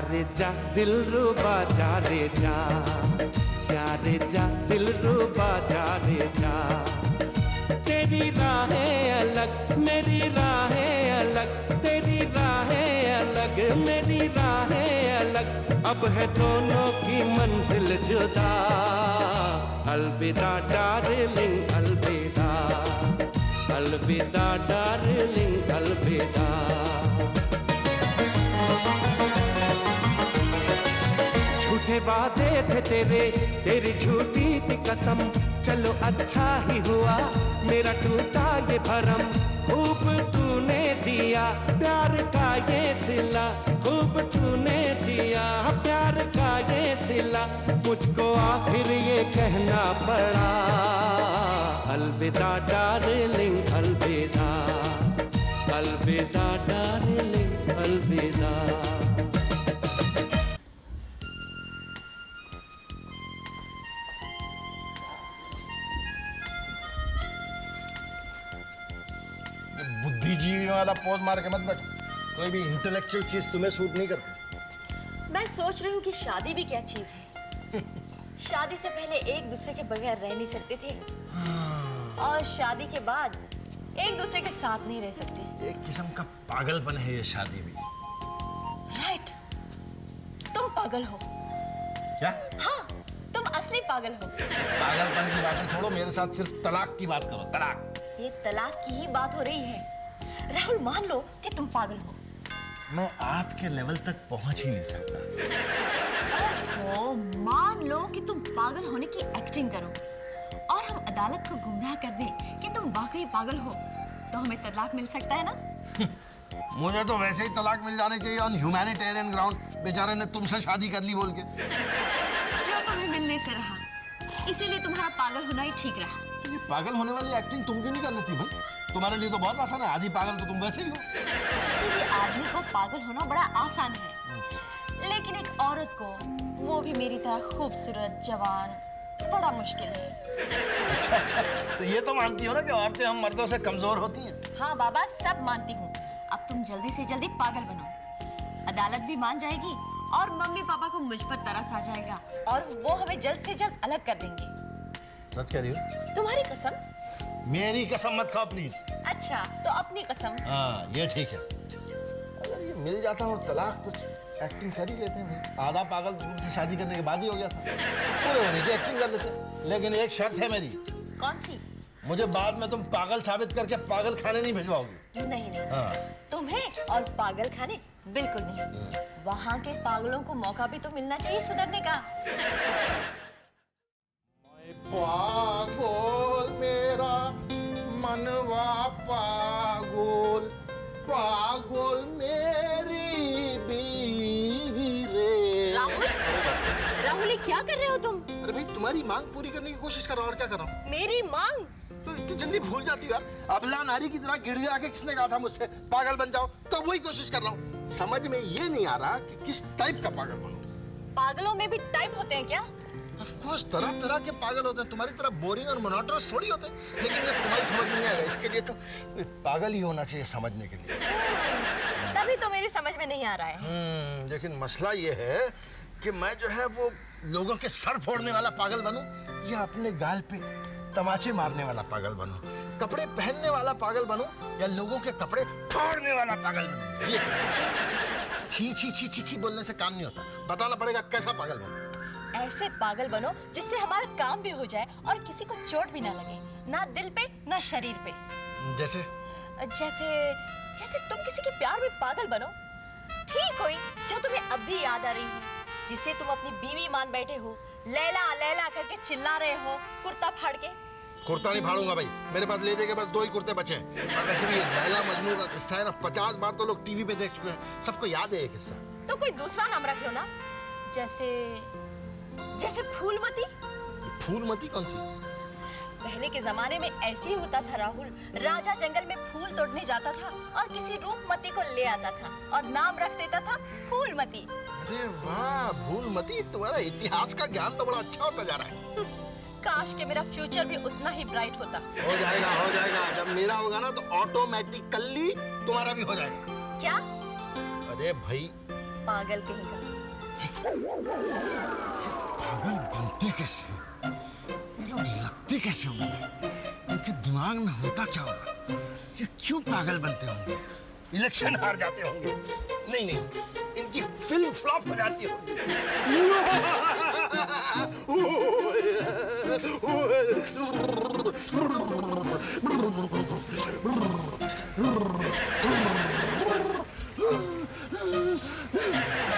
रे जा दिलरुबा जा रे जा, जा रे जा दिलरुबा जा रे जा। तेरी राहें अलग मेरी राहें अलग, तेरी राहें अलग मेरी राहें अलग, अब है दोनों की मंजिल जुदा। अलविदा डार्लिंग अलविदा, अलविदा डार्लिंग अलविदा। झूठे वादे थे तेरे, तेरी झूठी थी कसम, चलो अच्छा ही हुआ मेरा टूटा ये भरम। खूब तूने दिया प्यार का ये सिला, खूब तूने दिया प्यार का ये सिला, मुझको आखिर ये कहना पड़ा। अलविदा डार्लिंग अलविदा, अलविदा डार्लिंग अलविदा। बुद्धिजीवी वाला पोज मार के मत बैठो, कोई भी इंटेलेक्चुअल चीज तुम्हें सूट नहीं करती। मैं सोच रही हूँ कि शादी भी क्या चीज है। शादी से पहले एक दूसरे के बगैर रह नहीं सकते थे, और शादी के बाद एक दूसरे के साथ नहीं रह सकते। एक किस्म का पागलपन है ये शादी भी। राइट, तुम पागल हो। क्या? हाँ, तुम असली पागल हो। पागलपन की बातें छोड़ो, मेरे साथ सिर्फ तलाक की बात करो। तलाक, ये तलाक की ही बात हो रही है। राहुल, मान लो कि तुम पागल हो। मैं आपके लेवल तक पहुंच ही नहीं सकता। ओहो, मान लो कि तुम पागल होने की एक्टिंग करो और हम अदालत को गुमराह कर दें कि तुम वाकई पागल हो, तो हमें तलाक मिल सकता है ना? मुझे तो वैसे ही तलाक मिल जाने चाहिए ऑन ह्यूमैनिटेरियन ग्राउंड। बेचारे ने तुमसे शादी कर ली बोल के। जो तुम्हें मिलने से रहा, इसीलिए तुम्हारा पागल होना ही ठीक रहा। ये पागल होने वाली एक्टिंग तुम क्यों नहीं कर लेती भाई? तुम्हारे लिए तो बहुत आसान है, आधी पागल तो तुम वैसे ही हो। किसी भी आदमी को पागल होना बड़ा आसान है, लेकिन एक औरत को, वो भी मेरी तरह खूबसूरत जवान, बड़ा मुश्किल है। अच्छा अच्छा, तो ये तो मानती हो ना कि औरतें हम मर्दों से कमजोर होती हैं? हाँ बाबा, सब मानती हूँ। अब तुम जल्दी से जल्दी पागल बनो, अदालत भी मान जाएगी और मम्मी पापा को मुझ पर तरस आ जाएगा और वो हमें जल्द से जल्द अलग कर देंगे। सच कह रही हो? तुम्हारी कसम? मेरी कसम मत खाओ प्लीज। अच्छा, तो अपनी कसम। हाँ, ये ठीक है। अगर ये मिल जाता और तलाक, तो एक्टिंग कर ही लेते हैं भाई। आधा पागल तुमसे शादी करने के बाद ही हो गया था, पूरे होने की एक्टिंग कर लेते। लेकिन एक शर्त है मेरी। कौन सी? मुझे बाद में तुम पागल साबित करके पागल खाने नहीं भिजवाओगी। नहीं नहीं, हाँ। तुम्हें और पागल खाने बिल्कुल नहीं। वहाँ के पागलों को मौका भी तो मिलना चाहिए सुधरने का। पागल मेरा मनवा पागल, पागल मेरी बीवी रे। राहुल, राहुल, ये क्या कर रहे हो तुम? अरे भाई, तुम्हारी मांग पूरी करने की कोशिश कर रहा हूँ, और क्या कर रहा हूँ। मेरी मांग? तो इतनी जल्दी भूल जाती यार। अबला नारी की तरह गिड़गिड़ा के किसने कहा था मुझसे पागल बन जाओ, तो वही कोशिश कर रहा हूँ। समझ में ये नहीं आ रहा कि किस टाइप का पागल बनूं। पागलों में भी टाइप होते हैं क्या? Of course, तरह तरह के पागल होते हैं। तुम्हारी तरह बोरिंग और मोनोटोनस थोड़ी होते हैं, लेकिन ये तुम्हारी समझ में नहीं आएगा। इसके लिए तो पागल ही होना चाहिए समझने के लिए। तभी तो मेरी समझ में नहीं आ रहा है। लेकिन मसला ये है कि मैं जो है वो लोगों के सर फोड़ने वाला पागल बनूं, या अपने गाल पे तमाचे मारने वाला पागल बनूं, कपड़े पहनने वाला पागल बनूं, या लोगों के कपड़े फोड़ने वाला पागल बनूं। ये छी छी छी छी छी बोलने से काम नहीं होता, बताना पड़ेगा कैसा पागल बनूं। ऐसे पागल बनो जिससे हमारा काम भी हो जाए और किसी को चोट भी ना लगे, ना दिल पे ना शरीर पे। जैसे जैसे जैसे तुम किसी के प्यार में पागल बनो। थी कोई जो तुम्हें अब भी याद आ रही है, जिसे तुम अपनी बीवी मान बैठे हो, लैला लैला करके चिल्ला रहे हो कुर्ता फाड़ के। कुर्ता नहीं फाड़ूंगा भाई, मेरे पास ले दे के बस 2 ही कुर्ते बचे हैं। और वैसे भी ये लैला मजनू का किस्सा है ना, 50 बार तो लोग टीवी पे देख चुके हैं, सबको याद है ये किस्सा। तो कोई दूसरा नाम रख लो ना, जैसे जैसे फूलमती। फूलमती कौन थी? पहले के जमाने में ऐसे ही होता था राहुल। राजा जंगल में फूल तोड़ने जाता था और किसी रूपमती को ले आता था और नाम रख देता था फूलमती। अरे वाह फूलमती, तुम्हारा इतिहास का ज्ञान तो बड़ा अच्छा होता जा रहा है। काश कि मेरा फ्यूचर भी उतना ही ब्राइट होता। हो जाएगा हो जाएगा, जब मेरा होगा ना तो ऑटोमेटिकली तुम्हारा भी हो जाएगा। क्या? अरे भाई पागल कहेगा। पागल बनते कैसे हैं? ये लोग लगते कैसे होंगे? इनके दिमाग में होता क्या होगा? ये क्यों पागल बनते होंगे? इलेक्शन हार जाते होंगे? नहीं नहीं, इनकी फिल्म फ्लॉप हो जाती होगी।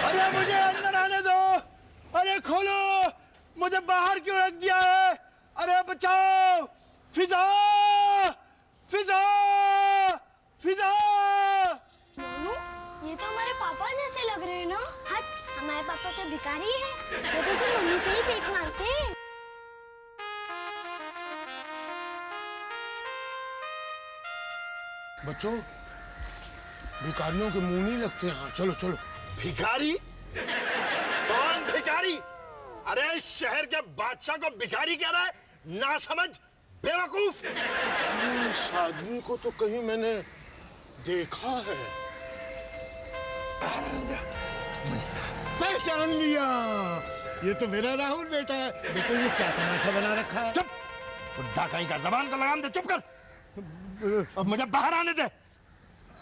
अरे मुझे अंदर आने दो! अरे खोलो! मुझे बाहर क्यों रख दिया है? अरे बचाओ! फिजा! फिजा! फिजा! मोनू, ये तो हमारे पापा जैसे लग रहे हैं ना? हट, हमारे पापा तो भिखारी हैं। वो तो सिर्फ मम्मी से ही भीख मांगते हैं। बच्चों, भिखारियों के मुंह नहीं लगते हैं। चलो चलो। भिखारी? कौन भिखारी? अरे शहर के बादशाह को भिखारी कह रहा है? ना समझ, बेवकूफ! इस आदमी को तो कहीं मैंने देखा है। पहचान लिया, ये तो मेरा राहुल बेटा है। बेटे ये क्या तमाशा बना रखा है? चुप! बुड्ढा कहीं का, जबान को लगाम दे, चुप कर। अब मुझे बाहर आने दे।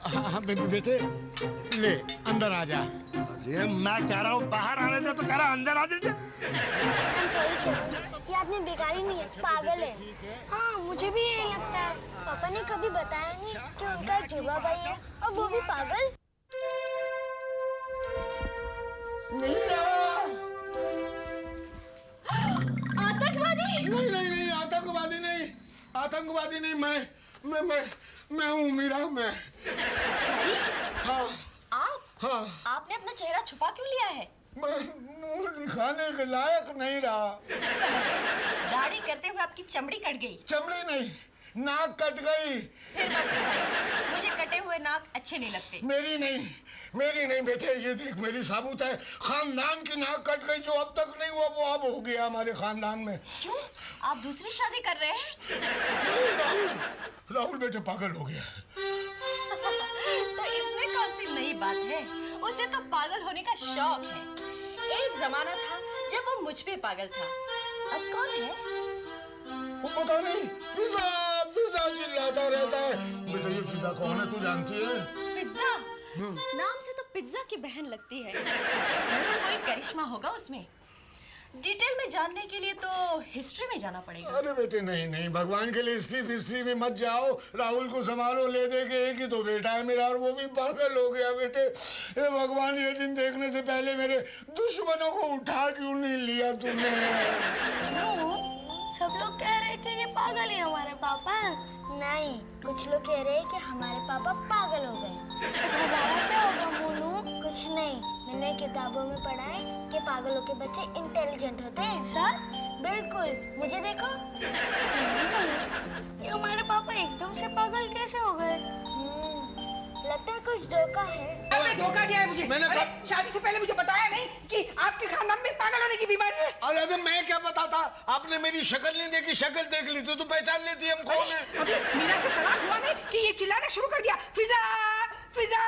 हाँ बेटे, ले अंदर आ जा। अरे मैं कह रहा हूँ बाहर आने दे तो कह रहा अंदर आ दे। ये आदमी भिखारी नहीं है, पागल है। हाँ, मुझे भी यही लगता है। पापा ने कभी बताया नहीं कि उनका एक जुड़वा भाई है और वो भी पागल। आतंकवादी? नहीं नहीं नहीं, आतंकवादी नहीं, आतंकवादी नहीं। मैं हूँ मीरा। मैं हाँ आप? हाँ, आपने अपना चेहरा छुपा क्यों लिया है? मैं मुंह दिखाने के लायक नहीं रहा। दाढ़ी करते हुए आपकी चमड़ी कट गई। चमड़ी नहीं, नाक कट गई। फिर मत दिखाइए, मुझे कटे हुए नाक अच्छे नहीं लगते। मेरी नहीं बेटे, ये देख मेरी साबुत है। खानदान की नाक कट गई, जो अब तक नहीं हुआ वो अब हो गया हमारे खानदान में। क्यों? आप दूसरी शादी कर रहे हैं? राहुल बेटे पागल हो गया। तो इसमें कौन सी नई बात है? उसे तो पागल होने का शौक है। एक जमाना था जब वो मुझ पे पागल था। अब कौन है? वो पता नहीं, फिजा फिजा चिल्लाता रहता है। बेटा ये फिजा कौन है, तू जानती है? पिज्जा? नाम से तो पिज्जा की बहन लगती है। जरूर कोई करिश्मा होगा उसमें। डिटेल में जानने के लिए तो हिस्ट्री में जाना पड़ेगा। अरे बेटे नहीं, भगवान के लिए हिस्ट्री में मत जाओ। राहुल को संभालो, ले दे के एक ही तो बेटा है मेरा और वो भी पागल हो गया। बेटे ये भगवान, ये दिन देखने से पहले मेरे दुश्मनों को उठा क्यों नहीं लिया तूने? सब लोग कह रहे हैं कि ये पागल है हमारे पापा। नहीं, कुछ लोग कह रहे हैं कि हमारे पापा पागल हो गए। तो हमारा क्या होगा मोनू? कुछ नहीं, मैंने किताबों में पढ़ा है कि पागलों के बच्चे इंटेलिजेंट होते हैं। सच? बिल्कुल, मुझे देखो। ये हमारे पापा एकदम से पागल कैसे हो गए? लगता है कुछ धोखा है। आपने धोखा दिया है मुझे। मैंने शादी से पहले मुझे बताया नहीं कि आपके खानदान में पागल होने की बीमारी है। अरे मैं क्या बताता? आपने मेरी शक्ल नहीं देखी, शक्ल देख ली तो तू पहचान लेती हम कौन है। अभी मीरा से तलाक हुआ नहीं कि ये चिल्लाना शुरू कर दिया, फिजा फिजा।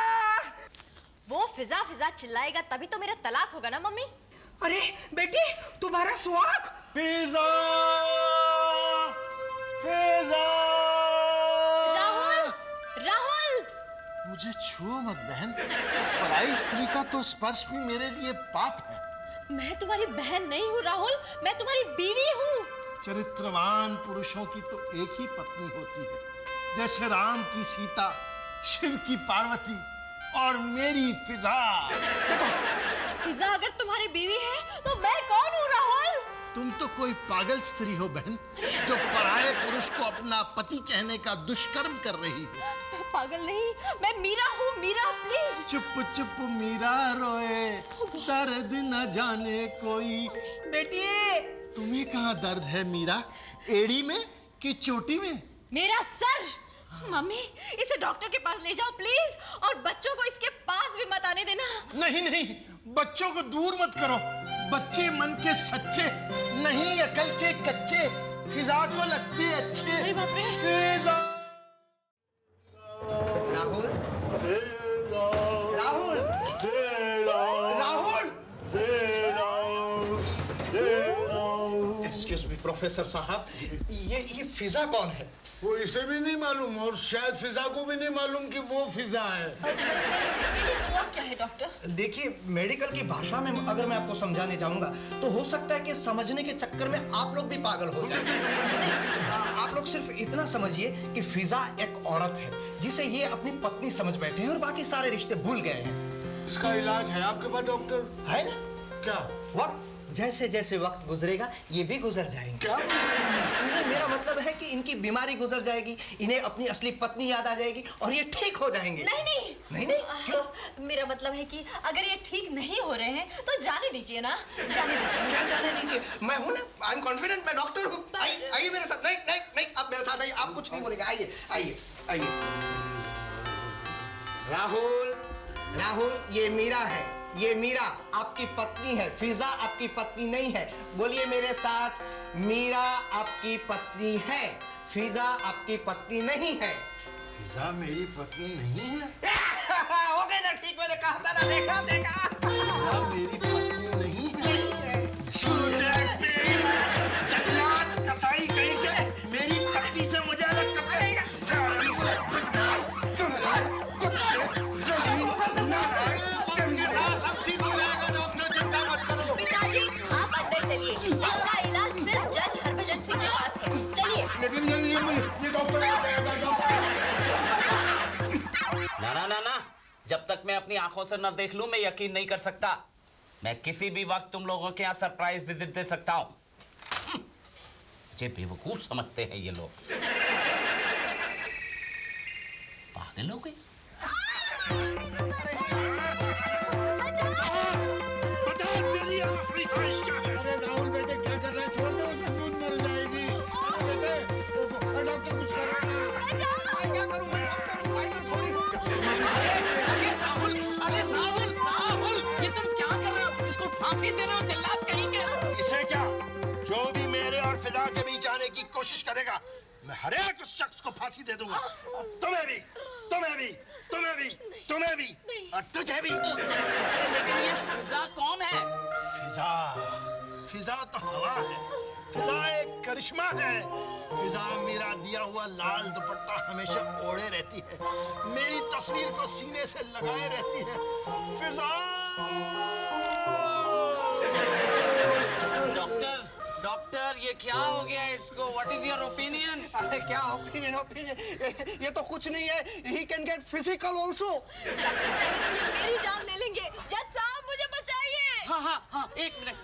वो फिजा फिजा चिल्लाएगा तभी तो मेरा तलाक होगा ना मम्मी। अरे बेटी, तुम्हारा सुहाग। फिजा फिजा। राहुल, राहुल! मुझे छुओ मत बहन, पराई स्त्री का तो स्पर्श भी मेरे लिए पाप है। मैं तुम्हारी बहन नहीं हूँ राहुल, मैं तुम्हारी बीवी हूँ। चरित्रवान पुरुषों की तो एक ही पत्नी होती है, जैसे राम की सीता, शिव की पार्वती और मेरी फिजा। फिजा अगर तुम्हारी बीवी है तो मैं कौन हूँ राहुल? तुम तो कोई पागल स्त्री हो बहन, जो पराये पुरुष को अपना पति कहने का दुष्कर्म कर रही हो। पागल नहीं, मैं मीरा हूँ। मीरा प्लीज। चुप चुप मीरा रोए, दर्द न जाने कोई। बेटी, तुम्हें कहाँ दर्द है मीरा, एड़ी में कि चोटी में? मेरा सर। मम्मी इसे डॉक्टर के पास ले जाओ प्लीज, और बच्चों को इसके पास भी मत आने देना। नहीं, बच्चों को दूर मत करो। बच्चे मन के सच्चे, नहीं अकल के कच्चे। फिजा को लगते अच्छे। अरे बाप रे। फिजा। राहुल, फिजा। राहुल, फिजा। राहुल, फिजा। प्रोफेसर साहब, ये फिजा कौन है? वो इसे भी नहीं मालूम और शायद फिजा को भी नहीं मालूम कि वो फिजा है। हुआ क्या है डॉक्टर? देखिए, मेडिकल की भाषा में अगर मैं आपको समझाने जाऊंगा तो हो सकता है कि समझने के चक्कर में आप लोग भी पागल हो जाए। आप लोग सिर्फ इतना समझिए कि फिजा एक औरत है जिसे ये अपनी पत्नी समझ बैठे हैं और बाकी सारे रिश्ते भूल गए हैं। इसका इलाज है आपके पास डॉक्टर? है ना? क्या? वक्त जैसे जैसे वक्त गुजरेगा ये भी गुजर जाएंगे। क्या? मेरा मतलब है कि इनकी बीमारी गुजर जाएगी, इन्हें अपनी असली पत्नी याद आ जाएगी और ये ठीक हो जाएंगे। नहीं, क्यों? मेरा मतलब है कि अगर ये ठीक नहीं हो रहे हैं तो जाने दीजिए ना, जाने दीजिए। क्या जाने दीजिए? मैं हूं ना, आई एम कॉन्फिडेंट, मैं डॉक्टर हूं। आइए मेरे साथ। नहीं, आप मेरे साथ आइए, आप कुछ नहीं बोलेंगे। आइए। राहुल, ये मीरा है। ये मीरा आपकी पत्नी है, फिजा आपकी पत्नी नहीं है। बोलिए मेरे साथ, मीरा आपकी पत्नी है, फिजा आपकी पत्नी नहीं है। फिजा मेरी पत्नी नहीं है? हो गया ना, ठीक मैंने कहा था ना। देखा फिजा मेरी पत्नी नहीं है? जन्नत कसाई कहीं के मेरी पत्नी से मुझे अलग कर देगा। सब ठीक हो जाएगा डॉक्टर, चिंता मत करो। पिताजी आप अंदर चलिए, इसका इलाज सिर्फ जज हरभजन सिंह के पास है। चलिए। लेकिन ये डॉक्टर ना, जब तक मैं अपनी आंखों से न देख लूं मैं यकीन नहीं कर सकता। मैं किसी भी वक्त तुम लोगों के यहाँ सरप्राइज विजिट दे सकता हूं। मुझे बेवकूफ समझते हैं ये लोग। पागल हो गए। अरे राहुल बेटे क्या कर रहे हैं? छोड़ दो उसे, दूध मर जाएगी। बेटे डॉक्टर कुछ कर रहा है। क्या करूं मैं? डॉक्टर थोड़ी हूं। राहुल, ये तुम क्या कर रहे हो? इसको फांसी दे रहे हो, जल्लाद कहीं के। इसे क्या? जो भी मेरे और फिजा के बीच आने की कोशिश करेगा मैं हर एक उस शख्स को फांसी दे दूंगा। तुम्हें भी और तुझे भी। लेकिन ये फिजा कौन है? फिजा तो हवा है। फिजा एक करिश्मा है। फिजा मेरा दिया हुआ लाल दुपट्टा हमेशा ओढ़े रहती है, मेरी तस्वीर को सीने से लगाए रहती है। फिजा। डॉक्टर, ये क्या हो गया इसको? What is your opinion? अरे क्या ओपिनियन? ये तो कुछ नहीं है। He can get physical also. सबसे पहले तो ये मेरी जान ले लेंगे। जज साहब मुझे बचाइए। हाँ, एक मिनट।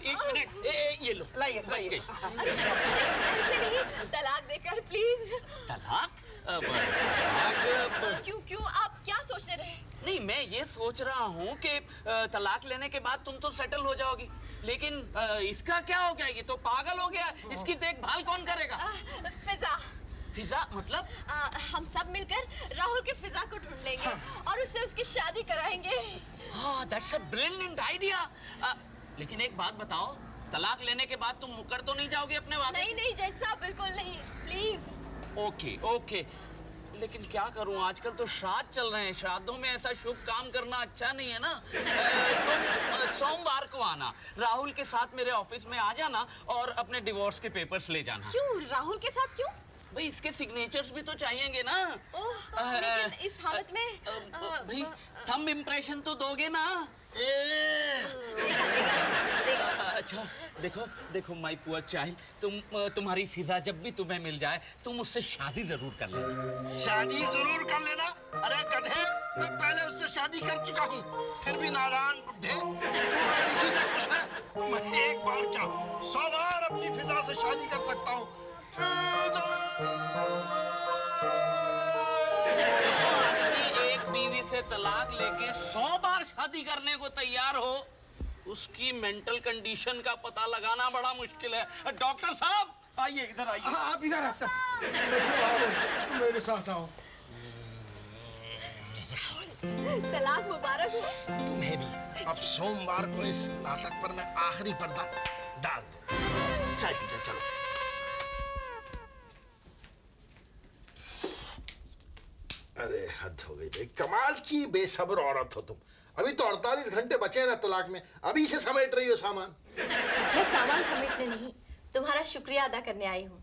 ये लो, लाइए। ऐसे नहीं, तलाक देकर प्लीज। तलाक? क्यों आप क्या सोच रहे हैं? नहीं, मैं ये सोच रहा हूँ कि तलाक लेने के बाद तुम तो सेटल हो जाओगी, लेकिन इसका क्या हो गया? ये तो पागल हो गया। इसकी देखभाल कौन करेगा? फिजा मतलब? हम सब मिलकर राहुल के फिजा को ढूंढ लेंगे और उससे उसकी शादी कराएंगे। हाँ, that's a brilliant idea। लेकिन एक बात बताओ, तलाक लेने के बाद तुम मुकर तो नहीं जाओगे अपने वादे से? नहीं जज साहब, बिल्कुल नहीं, प्लीज। ओके। लेकिन क्या करूं, आजकल तो श्राद्ध चल रहे हैं। श्राद्धों में ऐसा शुभ काम करना अच्छा नहीं है ना। तुम सोमवार को आना, राहुल के साथ मेरे ऑफिस में आ जाना और अपने डिवोर्स के पेपर्स ले जाना। क्यों? राहुल के साथ क्यों? भाई, इसके सिग्नेचर्स भी तो चाहिएंगे ना। लेकिन इस हालत में भाई, थंब इम्प्रेशन तो दोगे ना? देखा। अच्छा, देखो माय पुअर चाइल्ड, तुम्हारी फिजा जब भी तुम्हें मिल जाए तुम उससे शादी जरूर कर लेना। शादी जरूर कर लेना? अरे गधे, मैं पहले उससे शादी कर चुका हूँ, फिर भी नादान बुड्ढे तू इसी से खुश है? मैं एक बार क्या 100 बार अपनी फिजा से शादी कर सकता हूँ। फिजा। एक बीवी से तलाक लेके 100 बार शादी करने को तैयार हो, उसकी मेंटल कंडीशन का पता लगाना बड़ा मुश्किल है। डॉक्टर साहब आइए, इधर आइए। आप इधर आ सकते, मेरे साथ आओ। तलाक मुबारक हो। तुम्हें भी। अब सोमवार को इस नाटक पर मैं आखिरी पर्दा डाल दूं। चाय पीते चलो। अरे हद हो गई भाई, कमाल की बेसब्र औरत हो तुम। अभी तो 48 घंटे बचे हैं ना तलाक में, अभी से समेट रही हो सामान। मैं सामान समेटने नहीं, तुम्हारा शुक्रिया अदा करने आई हूँ।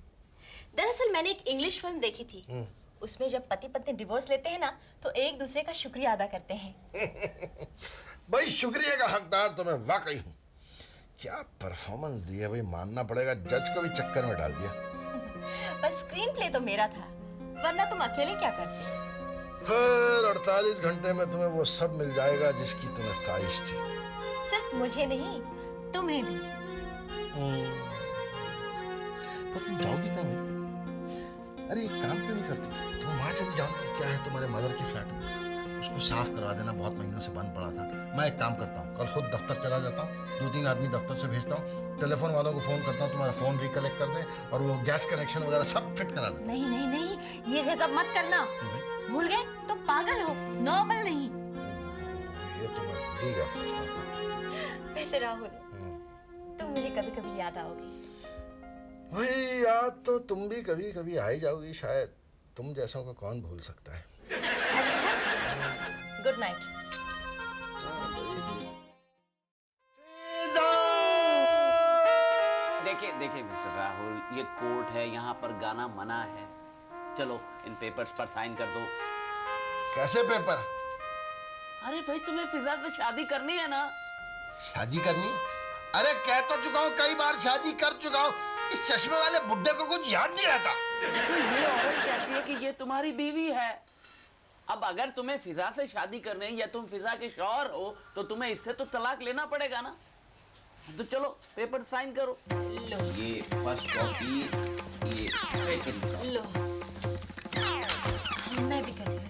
दरअसल मैंने एक इंग्लिश फिल्म देखी थी। उसमें जब पति पत्नी डिवोर्स लेते हैं ना तो एक दूसरे का शुक्रिया अदा करते हैं। भाई शुक्रिया का हकदार तो मैं वाकई हूँ। क्या परफॉर्मेंस दी है भाई, मानना पड़ेगा। जज को भी चक्कर में डाल दिया। पर स्क्रीन प्ले तो मेरा था, वरना तुम अकेले क्या करते? खैर 48 घंटे में तुम्हें वो सब मिल जाएगा जिसकी तुम्हें ख्वाहिश थी। सिर्फ मुझे नहीं, तुम्हें भी। पर तुम जाओगी कहाँ भाई? अरे एक काम क्यों नहीं करती, तुम वहां चली जाओ। क्या है तुम्हारे मदर की फ्लैट में, उसको साफ करवा देना, बहुत महीनों से बंद पड़ा था। मैं एक काम करता हूँ, कल खुद दफ्तर चला जाता हूँ, 2-3 आदमी दफ्तर से भेजता हूँ, टेलीफोन वालों को फोन करता हूँ, तुम्हारा फोन रिकलेक्ट कर दे और वो गैस कनेक्शन वगैरह सब फिट करा दे। नहीं नहीं नहीं, ये गजब मत करना। भूल गए तुम पागल हो, नॉर्मल नहीं। ये तो मैं भूल ही गया। वैसे राहुल, तुम मुझे कभी कभी याद आओगी। वही याद तो तुम भी कभी कभी आ ही जाओगी शायद। तुम जैसों को कौन भूल सकता है। अच्छा, गुड नाइट। देखिए देखिए मिस्टर राहुल, ये कोर्ट है, यहाँ पर गाना मना है। चलो इन पेपर्स पर साइन कर दो। कैसे पेपर? अरे भाई, तुम्हें फिजा से शादी करनी है ना? शादी करनी? अरे कह तो चुका हूँ, कई बार शादी कर चुका हूँ। इस चश्मे वाले बुड्ढे को कुछ याद नहीं रहता। तो ये औरत कहती है कि ये तुम्हारी बीवी है। अब अगर तुम्हें फिजा से शादी करनी है या तुम फिजा के शौहर हो तो तुम्हें इससे तो तलाक लेना पड़ेगा ना। तो चलो पेपर साइन करो। लो, ये फर्स्ट कॉपी, ये सेकंड कॉपी। लो, मैं भी करती हूँ।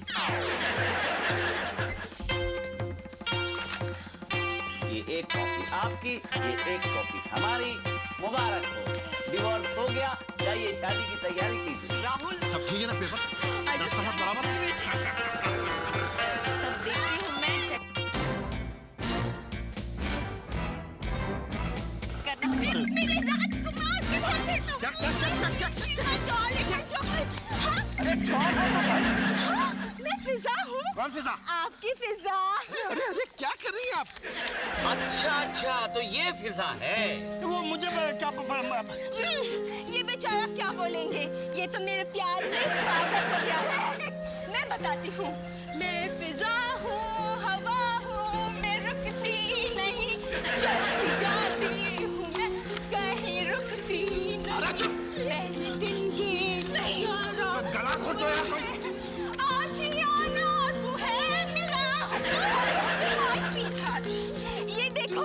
ये एक कॉपी आपकी, ये एक कॉपी हमारी। मुबारक हो, डिवोर्स हो गया। जाइए शादी की तैयारी कीजिए। राहुल, सब ठीक है ना? पेपर दस्तखत बराबर? सब देखती हूँ मैं। मेरे राजकुमार के भाई तो क्या मैं फिजा हूँ। कौन फिजा? आपकी फिजा। अरे अरे क्या कर रही हैं आप? अच्छा अच्छा, तो ये फिजा है। वो मुझे क्या ये बेचारा क्या बोलेंगे, ये तो मेरे प्यार में पागल हो गया है। मैं बताती हूँ, मैं फिजा हूँ, हवा हूँ, मैं रुकती नहीं, चलती जाती हूँ मैं, कहीं रुकती नहीं, पहले दिन की नहीं गला खोल दो यार कोई। आशियाना तू है मेरा। My sweetheart, ये देखो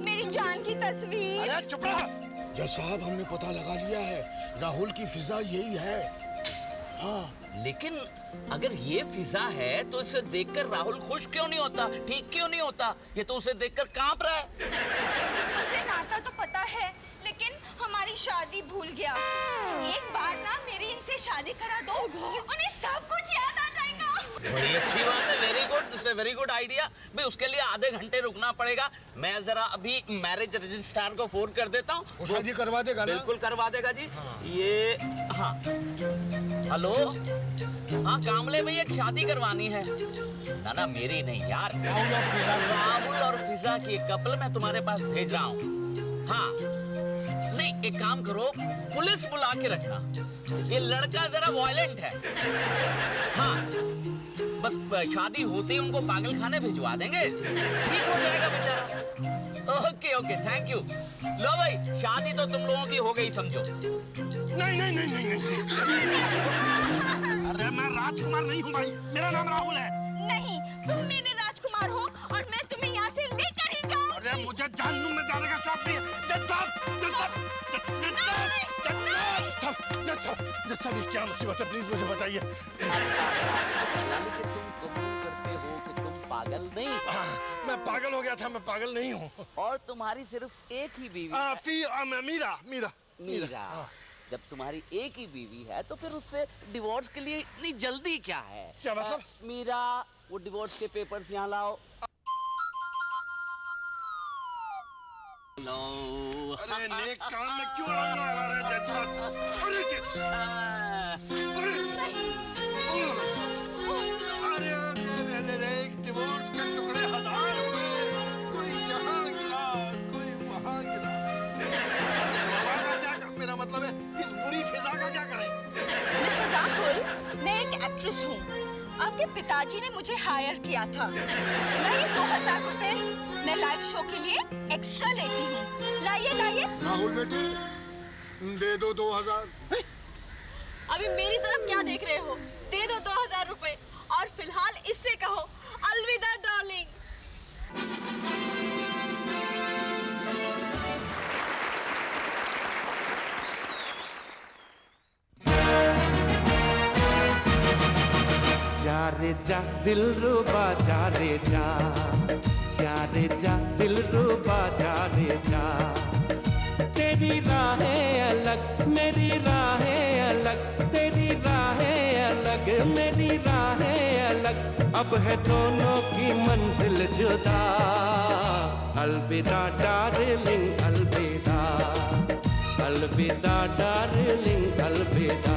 मेरी जान की तस्वीर। अरे चुप रहो। जज साहब, हमने पता लगा लिया है, राहुल की फिजा यही है। हाँ, लेकिन अगर ये फिजा है तो इसे देखकर राहुल खुश क्यों नहीं होता, ठीक क्यों नहीं होता? ये तो उसे देखकर कांप रहा है। उसे नाता तो पता है, लेकिन हमारी शादी भूल गया। एक बार ना मेरी इनसे शादी करा दो, उन्हें सब कुछ याद आ जाएगा। बड़ी अच्छी बात है, very good, this very good idea. भाई उसके लिए आधे घंटे रुकना पड़ेगा। मैं जरा अभी मैरिज रजिस्ट्रार को फोन कर देता हूँ। वो शादी करवा देगा ना? बिल्कुल करवा देगा जी। हाँ। ये हाँ, हेलो, हाँ कामले भैया, एक शादी करवानी है। ना ना मेरी नहीं यार, राहुल और फिजा की कपल मैं तुम्हारे पास भेज रहा हूँ। हाँ नहीं, एक काम करो, पुलिस बुला के रखना। ये लड़का जरा वायलेंट है। हाँ बस शादी होते ही उनको पागल खाने भिजवा देंगे, ठीक हो जाएगा बेचारा। Okay okay, thank you. लो भाई, शादी तो तुम लोगों की हो गई समझो। नहीं नहीं नहीं नहीं नहीं। अरे मैं राजकुमार नहीं हूँ भाई, मेरा नाम राहुल है। नहीं, तुम मेरे राजकुमार हो और मैं तुम्हें यहाँ से लेकर ही जाऊँ। अरे मुझे जहन्नुम में जाने का शौक नहीं है। जज साहब, जज साहब, जज साहब, ये क्या मुसीबत है? प्लीज मुझे बताइए। तुम कबूल करते हो कि तुम पागल नहीं? मैं पागल हो गया था, मैं पागल नहीं हूँ। और तुम्हारी सिर्फ एक ही बीवी है? मीरा। जब तुम्हारी एक ही बीवी है तो फिर उससे डिवोर्स के लिए इतनी जल्दी क्या है? क्या मतलब? मीरा, वो डिवोर्स के पेपर्स यहाँ लाओ। लो। अरे नेक काम में क्यों आना आ रहा है जज साहब? अरे डिवोर्स के टुकड़े हजार हुए, कोई यहाँ गिरा, कोई वहाँ गिरा। इस राहुल, मैं एक एक्ट्रेस हूँ। आपके पिताजी ने मुझे हायर किया था। लाइए 2000 रुपए, मैं लाइव शो के लिए एक्स्ट्रा लेती हूँ। लाइए लाइए। राहुल बेटी, दे दो 2000। अभी मेरी तरफ क्या देख रहे हो? दे दो 2000 रुपए और फिलहाल इससे कहो अलविदा डार्लिंग। जा रे जा दिल रुबा, जा रे जा, जा रे जा दिल रुबा, जा रे जा। तेरी राहें अलग, मेरी राहें अलग, तेरी राहें अलग, मेरी राहें अलग, अब है दोनों की मंजिल जुदा। अलविदा डार्लिंग, अलविदा, अलविदा डार्लिंग, अलविदा।